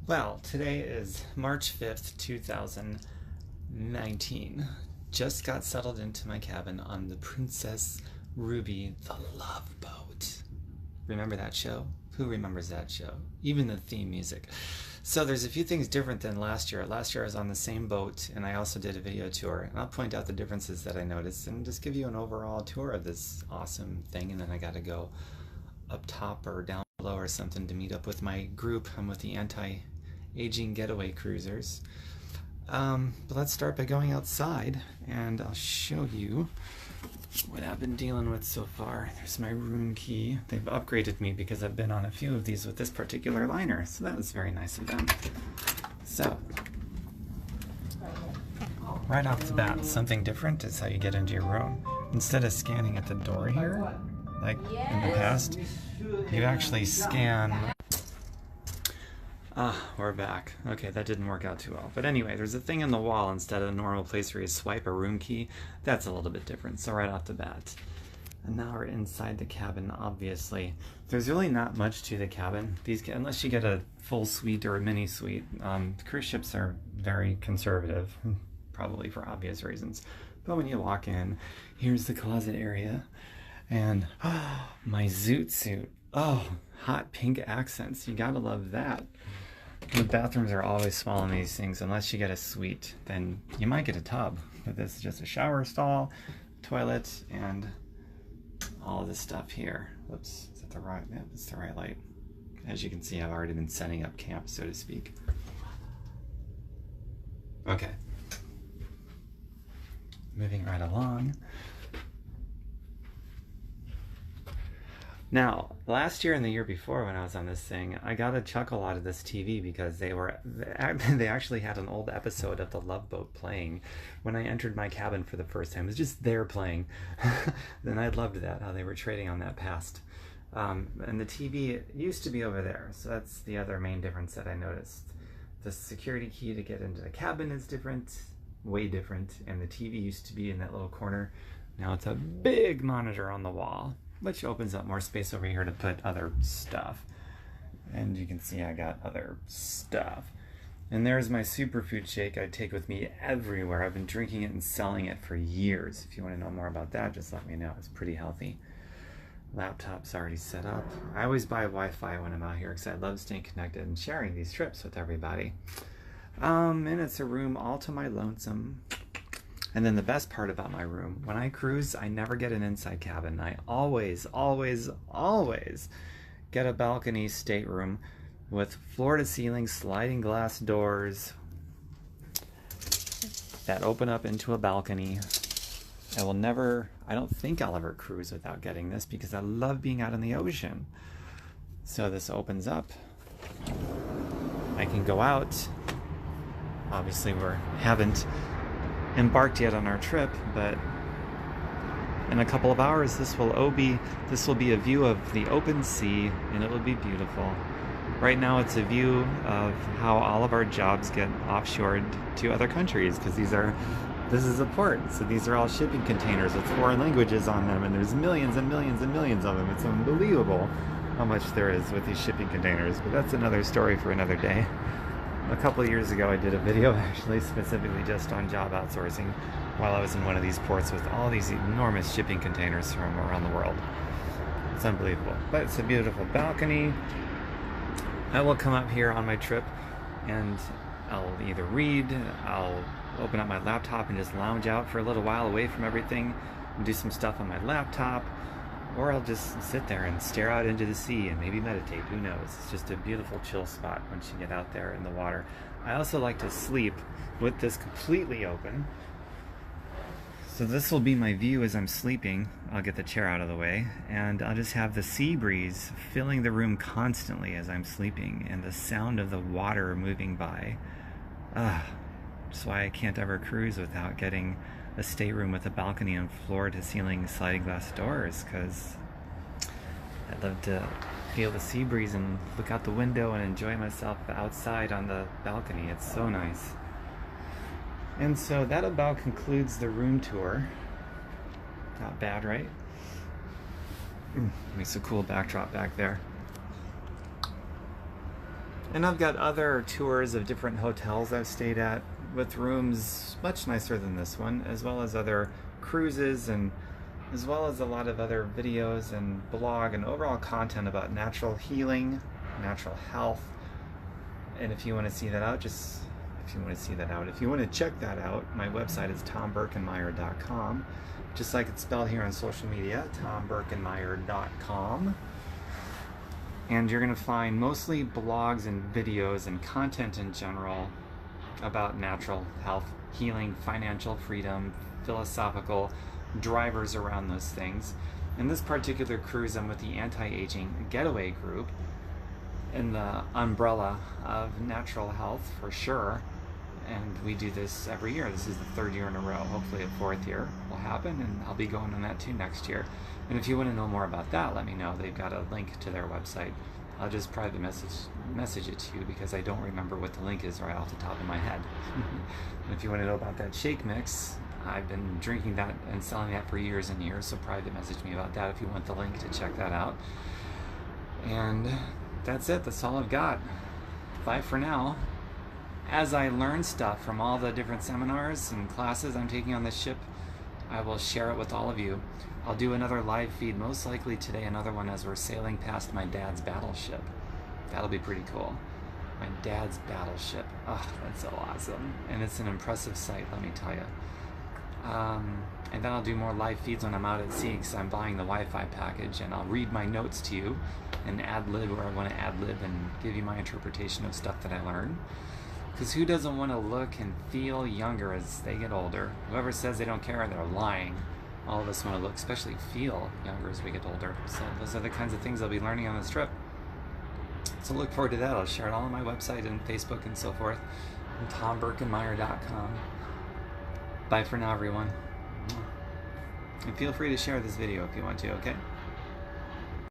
Well, today is March 5th, 2019. Just got settled into my cabin on the Princess Ruby, the Love Boat. Remember that show? Who remembers that show? Even the theme music. So there's a few things different than last year. Last year I was on the same boat and I also did a video tour. And I'll point out the differences that I noticed and just give you an overall tour of this awesome thing. And then I got to go up top or down below or something to meet up with my group. I'm with the anti-aging getaway cruisers. But let's start by going outside and I'll show you what I've been dealing with so far. There's my room key. They've upgraded me because I've been on a few of these with this particular liner, so that was very nice of them. So, right off the bat, something different is how you get into your room. Instead of scanning at the door here, like in the past, you actually scan. We're back. Okay, that didn't work out too well. But anyway, there's a thing in the wall instead of a normal place where you swipe a room key. That's a little bit different, so right off the bat. And now we're inside the cabin, obviously. There's really not much to the cabin. Unless you get a full suite or a mini suite. Cruise ships are very conservative, probably for obvious reasons. But when you walk in, here's the closet area. And my zoot suit. Oh, hot pink accents. You gotta love that. The bathrooms are always small in these things. Unless you get a suite, then you might get a tub. But this is just a shower stall, toilet, and all this stuff here. Whoops, is that the right? Yeah, it's the right light. As you can see, I've already been setting up camp, so to speak. Okay. Moving right along. Now, last year and the year before when I was on this thing, I got a chuckle out of this TV because they actually had an old episode of The Love Boat playing when I entered my cabin for the first time. It was just there playing. Then I loved that, how they were trading on that past. And the TV used to be over there, so that's the other main difference that I noticed. The security key to get into the cabin is different, way different, and the TV used to be in that little corner. Now it's a big monitor on the wall, which opens up more space over here to put other stuff. And you can see I got other stuff. And there's my superfood shake I take with me everywhere. I've been drinking it and selling it for years. If you want to know more about that, just let me know. It's pretty healthy. Laptop's already set up. I always buy Wi-Fi when I'm out here because I love staying connected and sharing these trips with everybody. And it's a room all to my lonesome. And then the best part about my room, when I cruise, I never get an inside cabin. I always, always, always get a balcony stateroom with floor-to-ceiling sliding glass doors that open up into a balcony. I don't think I'll ever cruise without getting this because I love being out in the ocean. So this opens up. I can go out. Obviously, we haven't embarked yet on our trip, but in a couple of hours this will be a view of the open sea and it will be beautiful. Right now it's a view of how all of our jobs get offshored to other countries because this is a port, so these are all shipping containers with foreign languages on them, and there's millions and millions and millions of them. It's unbelievable how much there is with these shipping containers, but that's another story for another day. A couple of years ago I did a video actually specifically just on job outsourcing while I was in one of these ports with all these enormous shipping containers from around the world. It's unbelievable. But it's a beautiful balcony. I will come up here on my trip and I'll either read, I'll open up my laptop and just lounge out for a little while away from everything and do some stuff on my laptop, or I'll just sit there and stare out into the sea and maybe meditate, who knows. It's just a beautiful chill spot once you get out there in the water. I also like to sleep with this completely open. So this will be my view as I'm sleeping. I'll get the chair out of the way, and I'll just have the sea breeze filling the room constantly as I'm sleeping, and the sound of the water moving by. That's why I can't ever cruise without getting a stateroom with a balcony and floor-to-ceiling sliding glass doors, because I'd love to feel the sea breeze and look out the window and enjoy myself outside on the balcony. It's so nice. And so that about concludes the room tour. Not bad, right? Makes a cool backdrop back there. And I've got other tours of different hotels I've stayed at with rooms much nicer than this one, as well as other cruises, and as well as a lot of other videos and blog and overall content about natural healing, natural health. And if you want to see that out, if you want to check that out, my website is tomberkenmeyer.com, just like it's spelled here on social media, tomberkenmeyer.com. And you're going to find mostly blogs and videos and content in general about natural health, healing, financial freedom, philosophical drivers around those things. In this particular cruise, I'm with the anti-aging getaway group in the umbrella of natural health for sure. And we do this every year. This is the 3rd year in a row. Hopefully a 4th year will happen, and I'll be going on that too next year. And if you want to know more about that, let me know. They've got a link to their website. I'll just private message it to you because I don't remember what the link is right off the top of my head. And if you want to know about that shake mix, I've been drinking that and selling that for years and years, so private message me about that if you want the link to check that out. And that's it. That's all I've got. Bye for now. As I learn stuff from all the different seminars and classes I'm taking on this ship, I will share it with all of you. I'll do another live feed, most likely today, another one as we're sailing past my dad's battleship. That'll be pretty cool. My dad's battleship. Oh, that's so awesome. And it's an impressive sight, let me tell you. And then I'll do more live feeds when I'm out at sea, because I'm buying the Wi-Fi package, and I'll read my notes to you and ad-lib where I want to ad-lib and give you my interpretation of stuff that I learn. Because who doesn't want to look and feel younger as they get older? Whoever says they don't care, they're lying. All of us want to look, especially feel younger as we get older. So those are the kinds of things I'll be learning on this trip. So look forward to that. I'll share it all on my website and Facebook and so forth. tomberkenmeyer.com. Bye for now, everyone. And feel free to share this video if you want to, okay?